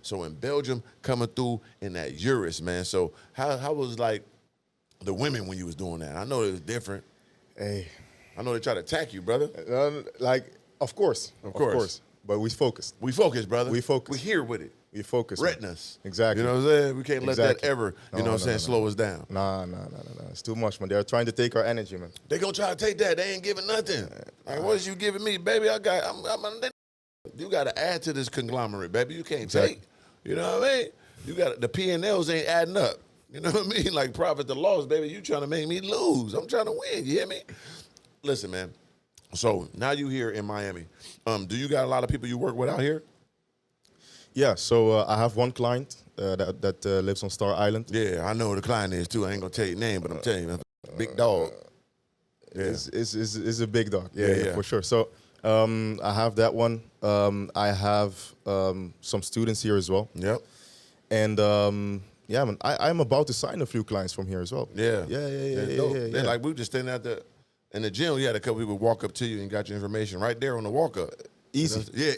So in Belgium, coming through in that Urus, man. So how was like the women when you was doing that? I know it was different. Hey. I know they try to attack you, brother. Like, of course. But we focused. We focused, brother. We focused. We here with it. We focused. Retinas. Exactly. You know what I'm saying? We can't let that ever, slow us down. Nah. It's too much, man. They're trying to take our energy, man. They gonna try to take that. They ain't giving nothing. Like, what is you giving me, baby? You got to add to this conglomerate, baby. You can't take. You know what I mean? You got the P&Ls ain't adding up. You know what I mean? Like profit to loss, baby. You trying to make me lose. I'm trying to win. You hear me? Listen, man. So now you here in Miami. Do you got a lot of people you work with out here? Yeah. So I have one client that lives on Star Island. Yeah, I know who the client is too. I ain't gonna tell your name, but I'm telling you, man, big dog. Yeah. Is a big dog. Yeah, for sure. So I have that one. I have some students here as well. Yep. And yeah, man, I'm about to sign a few clients from here as well. Yeah. Yeah. Like we were just standing in the gym. We had a couple people walk up to you and got your information right there on the walk up. Easy. You know? Yeah,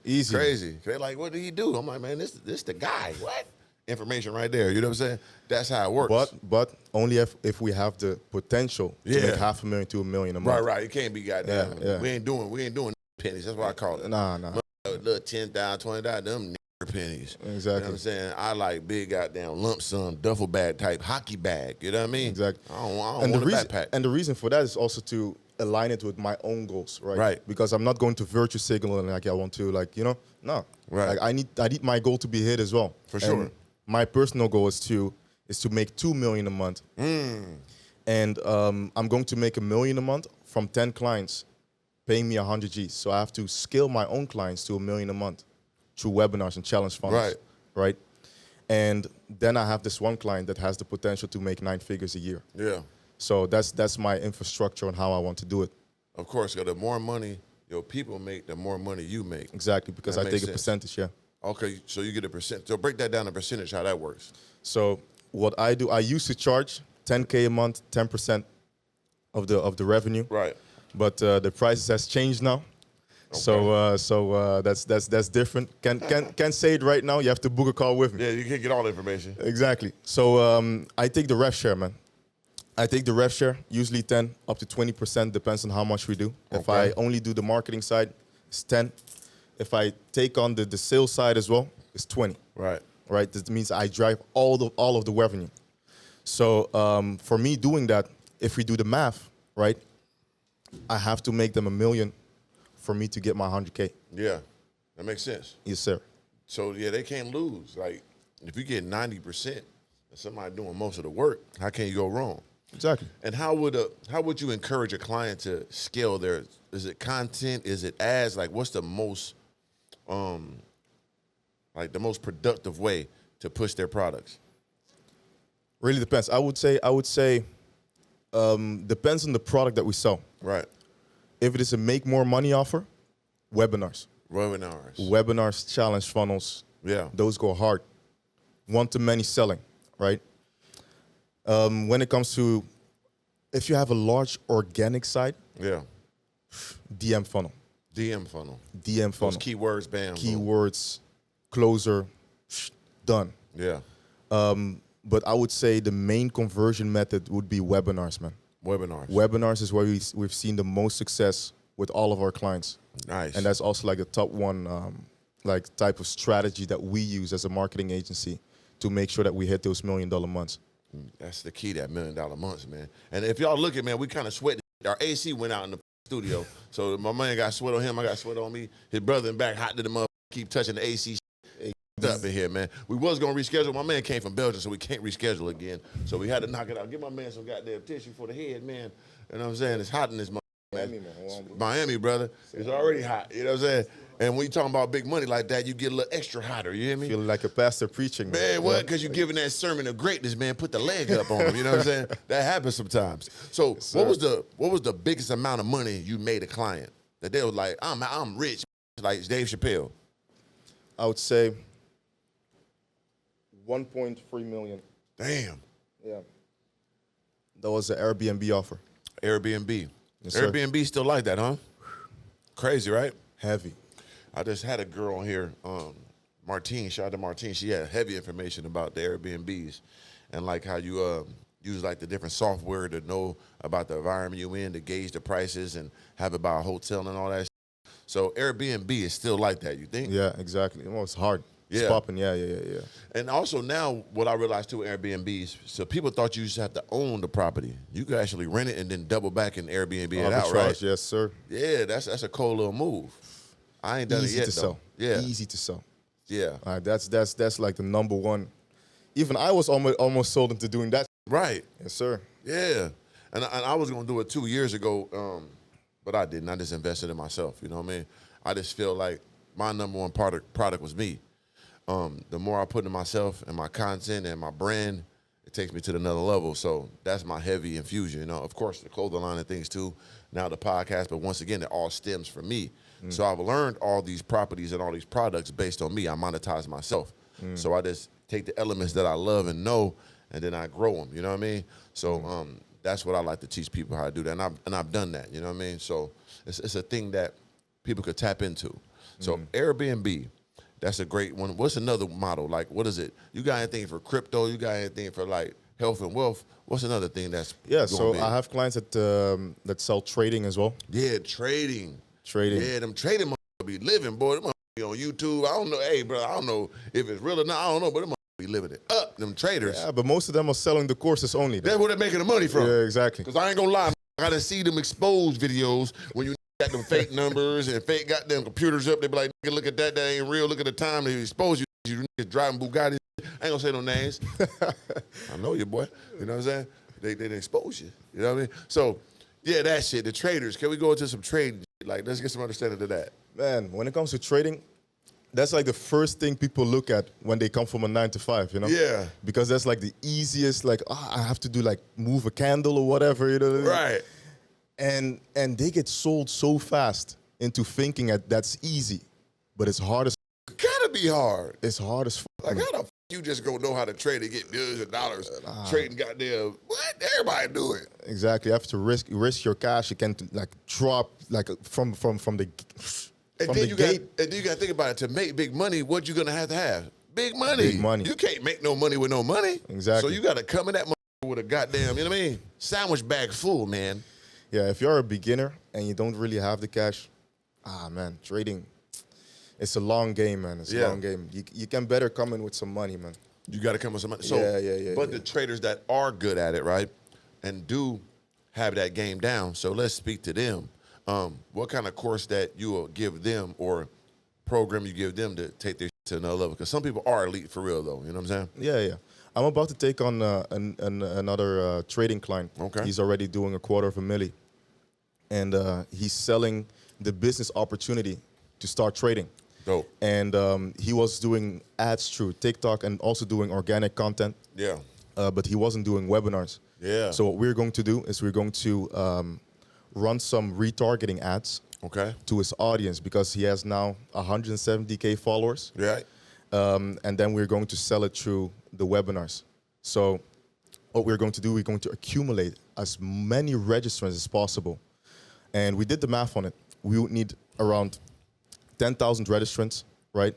easy. Crazy. They're like, what did he do? I'm like, man, this the guy. What? Information right there. You know what I'm saying? That's how it works. But only if we have the potential to make $500,000 to $1 million a month. Right. It can't be goddamn. Yeah. We ain't doing pennies. That's what I call it. Nah. Little 10,000, 20,000, them pennies. Exactly. You know what I'm saying? I like big goddamn lump sum, duffel bag type, hockey bag. You know what I mean? Exactly. I don't want a backpack. And the reason for that is also to align it with my own goals, right? Right. Because I'm not going to virtue signal and like I want to, like, you know, no. Right. Like, I need my goal to be hit as well. For sure. And my personal goal is to make $2 million a month. And I'm going to make $1 million a month from 10 clients paying me 100 G's. So I have to scale my own clients to $1 million a month through webinars and challenge funds. Right. And then I have this one client that has the potential to make 9 figures a year. Yeah. So that's my infrastructure on how I want to do it. Of course, because the more money your people make, the more money you make. Exactly, because I take a percentage, yeah. Okay, so you get a percent. So break that down to percentage, how that works. So what I do, I used to charge $10K a month, 10% of the revenue. Right. But the prices has changed now. Okay. So that's different. Can't say it right now. You have to book a call with me. Yeah, you can't get all the information. Exactly. So I take the rev share, man. I take the rev share, usually 10 up to 20%, depends on how much we do. Okay. If I only do the marketing side, it's 10. If I take on the sales side as well, it's 20. Right. Right. That means I drive all of the revenue. So for me doing that, if we do the math, right, I have to make them $1 million for me to get my 100K. Yeah, that makes sense. Yes, sir. So yeah, they can't lose. Like if you get 90% and somebody doing most of the work, how can you go wrong? Exactly. And how would you encourage a client to scale their? Is it content? Is it ads? Like what's the most productive way to push their products? Really depends. I would say depends on the product that we sell. Right. If it is a make more money offer, webinars. Webinars, challenge funnels. Yeah. Those go hard. One-to-many selling, right? When it comes to, if you have a large organic site, yeah, DM funnel. Those keywords, bam. Keywords, closer, done. Yeah. But I would say the main conversion method would be webinars, man. Webinars is where we've seen the most success with all of our clients. Nice. And that's also like the top one like type of strategy that we use as a marketing agency to make sure that we hit those $1 million months. That's the key, that $1 million months, man. And if y'all look at, man, we kind of sweat. Our AC went out in the studio. So my man got sweat on him. I got sweat on me. His brother in back hot to the mother. Keep touching the AC up in here, man. We was going to reschedule. My man came from Belgium, so we can't reschedule again. So we had to knock it out. Give my man some goddamn tissue for the head, man. You know what I'm saying? It's hot in this mother. Miami, brother. It's already hot. You know what I'm saying? And when you talking about big money like that, you get a little extra hotter. You hear me? Feeling like a pastor preaching. Man, what? Because you're giving that sermon of greatness, man. Put the leg up on him. You know what I'm saying? That happens sometimes. So yes, what was the biggest amount of money you made a client that they was like, I'm rich, like Dave Chappelle? I would say 1.3 million. Damn. Yeah. That was an Airbnb offer. Airbnb. Yes, sir. Airbnb still like that, huh? Crazy, right? Heavy. I just had a girl on here, Martine, shout out to Martine. She had heavy information about the Airbnbs and like how you use like the different software to know about the environment you in, to gauge the prices and have it by a hotel and all that. So Airbnb is still like that, you think? Yeah, exactly. Well, it's hard. It's Yeah. popping. Yeah. And also now what I realized too, Airbnbs, so people thought you just have to own the property. You could actually rent it and then double back and Airbnb it out, right? Arbitrage, yes, sir. Yeah, that's a cool little move. I ain't done Easy it yet to though. sell. Yeah. Easy to sell. Yeah. That's like the number one. Even I was almost sold into doing that. Right. Yes, sir. Yeah. And I was gonna do it 2 years ago, but I didn't. I just invested in myself. You know what I mean? I just feel like my number one product was me. The more I put into myself and my content and my brand, it takes me to another level. So that's my heavy infusion. You know, of course, the clothing line and things too. Now the podcast, but once again, it all stems from me. So I've learned all these properties and all these products based on me. I monetize myself. So I just take the elements that I love and know, and then I grow them. You know what I mean? So that's what I like to teach people how to do that, and I've done that. You know what I mean? So it's a thing that people could tap into. So Airbnb. That's a great one. What's another model? Like, what is it? You got anything for crypto? You got anything for like health and wealth? What's another thing that's So big? I have clients that sell trading as well. Yeah, trading. Trading. Yeah, them trading motherfuckers be living, boy. Them motherfuckers be on YouTube. I don't know. Hey, bro, I don't know if it's real or not. I don't know, but them motherfuckers be living it up. Them traders. Yeah, but most of them are selling the courses only. That's where they're making the money from. Yeah, exactly. Because I ain't gonna lie, I done see them exposed videos when you got them fake numbers and fake goddamn computers up. They be like, nigga, look at that. That ain't real. Look at the time they expose you. You niggas driving Bugattis. I ain't gonna say no names. I know you, boy. You know what I'm saying? They expose you. You know what I mean? So, yeah, that shit. The traders. Can we go into some trading? Like, let's get some understanding to that. Man, when it comes to trading, that's like the first thing people look at when they come from a 9 to 5, you know? Yeah. Because that's like the easiest, like, I have to do like move a candle or whatever, you know? Right. And they get sold so fast into thinking that that's easy, but it's hard as Gotta be hard. it's hard as Like, how the f you just gonna know how to trade and get millions of dollars trading goddamn, what? Everybody do it. Exactly. You have to risk your cash. You can like drop like from the And from then the you gate. got to think about it. To make big money, what you gonna have? Big money. Big money. You can't make no money with no money. Exactly. So you gotta come in that with a goddamn, you know what I mean? Sandwich bag full, man. Yeah, if you're a beginner and you don't really have the cash, man, trading, it's a long game, man. It's a long game. You can better come in with some money, man. You gotta come with some money. So, Yeah. But the traders that are good at it, right, and do have that game down, so let's speak to them. What kind of course that you will give them or program you give them to take their to another level? Because some people are elite for real, though. You know what I'm saying? Yeah. I'm about to take on another trading client. Okay. He's already doing $250,000, and he's selling the business opportunity to start trading. Dope. And he was doing ads through TikTok and also doing organic content. Yeah. But he wasn't doing webinars. Yeah. So what we're going to do is we're going to run some retargeting ads Okay. to his audience because he has now 170K followers. Yeah. And then we're going to sell it through the webinars. So what we're going to do, we're going to accumulate as many registrants as possible. And we did the math on it. We would need around 10,000 registrants, right?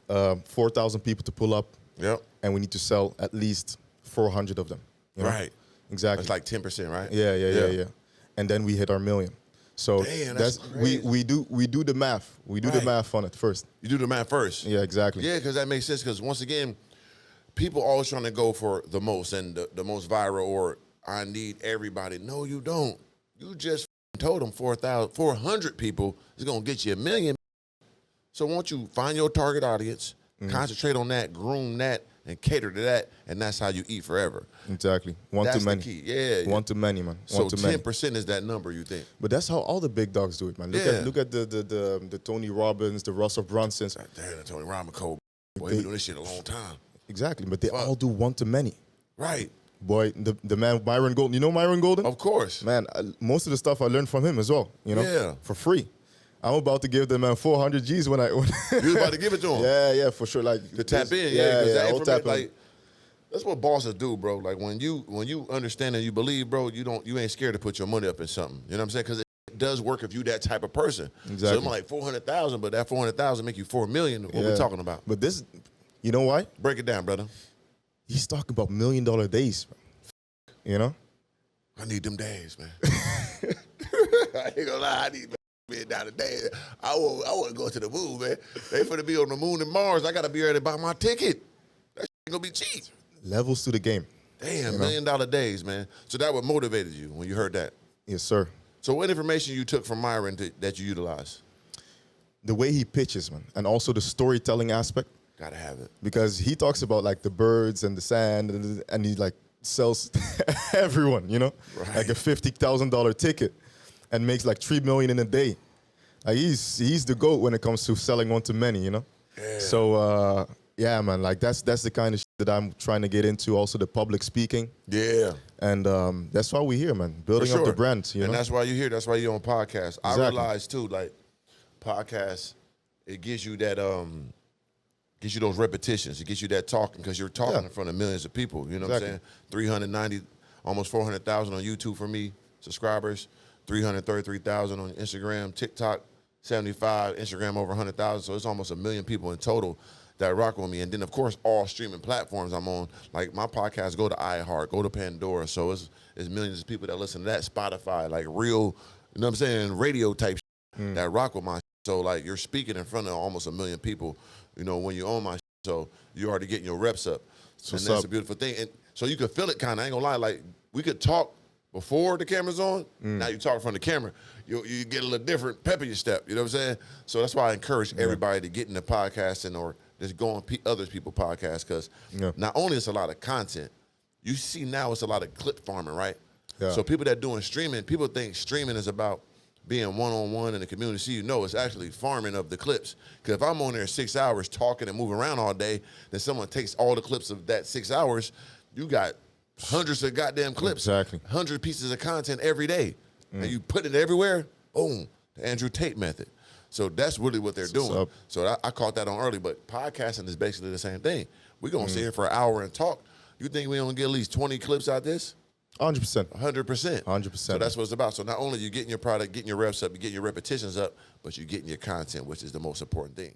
4,000 people to pull up. Yep. And we need to sell at least 400 of them. you know? Right. Exactly. That's like 10%, right? Yeah. And then we hit our million. So Damn, that's we crazy. do the math. We do the Right. math on it first. You do the math first. Yeah, exactly. Yeah, because that makes sense. Because once again, people always trying to go for the most and the most viral, or I need everybody. No, you don't. You just told them 400 people is going to get you 1 million. So won't you find your target audience, concentrate on that, groom that, and cater to that, and that's how you eat forever. Exactly. One That's too many. the key. Yeah. One too many, man. So One too many. 10% is that number, you think? But that's how all the big dogs do it, man. Look at the Tony Robbins, the Russell Brunsons. Damn, that Tony Robbins code. Boy, he been doing this shit a long time. Exactly. But they all do one too many. Right. Boy, the man Myron Golden. You know Myron Golden? Of course. Man, most of the stuff I learned from him as well. You know, Yeah. for free. I'm about to give the man 400 G's when You was about to give it to him. Yeah, for sure. Like To tap in, yeah. that I'll tap information, in. like, that's what bosses do, bro. Like when you understand and you believe, bro, you ain't scared to put your money up in something. You know what I'm saying? Because does work if you that type of person. Exactly. So I'm like 400,000, but that 400,000 make you 4 million. What we talking about? But this, you know why? Break it down, brother. He's talking about $1 million days, you know? I need them days, man. I ain't gonna lie, I need $1 million a day. I want to go to the moon, man. They finna be on the moon and Mars. I gotta be ready to buy my ticket. That shit ain't gonna be cheap. Levels to the game. Damn, $1 million days, man. So that what motivated you when you heard that? Yes, sir. So what information you took from Myron that you utilize? The way he pitches, man, and also the storytelling aspect. Gotta have it. Because he talks about like the birds and the sand, and he like sells everyone, you know, like a $50,000 ticket, and makes like $3 million in a day. Like he's the GOAT when it comes to selling one to many, you know. Yeah. So yeah, man, like that's the kind of shit that I'm trying to get into. Also the public speaking. Yeah. And that's why we're here, man, building up the brand. You know? That's why you're here. That's why you're on podcasts. Exactly. I realize too, like podcasts, it gives you that gives you those repetitions. It gives you that talking because you're talking in front of millions of people. You know what I'm saying? 390, almost 400,000 on YouTube for me, subscribers. 333,000 on Instagram, TikTok, 75, Instagram over 100,000. So it's almost 1 million people in total that rock with me. And then, of course, all streaming platforms I'm on. Like my podcast go to iHeart, go to Pandora. So it's millions of people that listen to that. Spotify, like real, you know what I'm saying, radio type that rock with my So like you're speaking in front of almost 1 million people, you know, when you own my so you're already getting your reps up. And that's a beautiful thing. And so you could feel it kind of, I ain't gonna lie, like we could talk before the camera's on. Now you talk from the camera, you get a little different pep in your step, you know what I'm saying? So that's why I encourage everybody to get into podcasting or just go on other people's podcasts because not only it's a lot of content, you see now it's a lot of clip farming, right? So people that doing streaming, people think streaming is about being one-on-one in the community. See, you know, it's actually farming of the clips. Because if I'm on there 6 hours talking and moving around all day, then someone takes all the clips of that 6 hours, you got hundreds of goddamn clips. Exactly. 100 pieces of content every day. And you put it everywhere, boom, the Andrew Tate method. So that's really what they're doing. So I caught that on early, but podcasting is basically the same thing. We're going to sit here for an hour and talk. You think we don't get at least 20 clips out of this? 100%. 100%. 100%. So that's what it's about. So not only you getting your product, getting your reps up, you're getting your repetitions up, but you're getting your content, which is the most important thing.